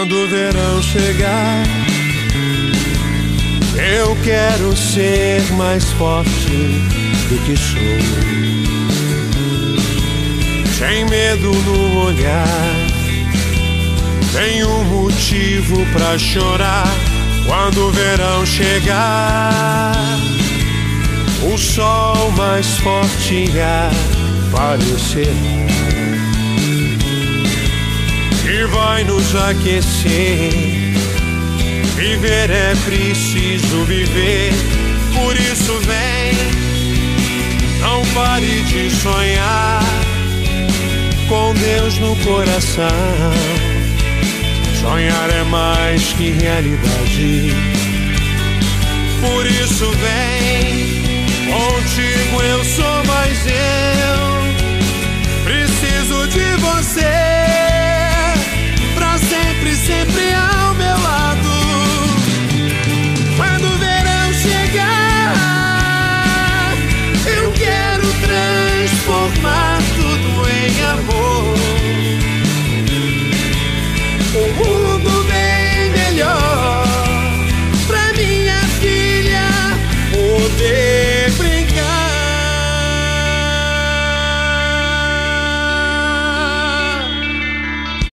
Quando o verão chegar, eu quero ser mais forte do que sou, sem medo no olhar. Tenho motivo pra chorar. Quando o verão chegar, o sol mais forte aparecerá e vai nos aquecer. Viver é preciso viver, por isso vem, não pare de sonhar, com Deus no coração. Sonhar é mais que realidade, por isso vem, contigo eu sou mais eu, preciso de você.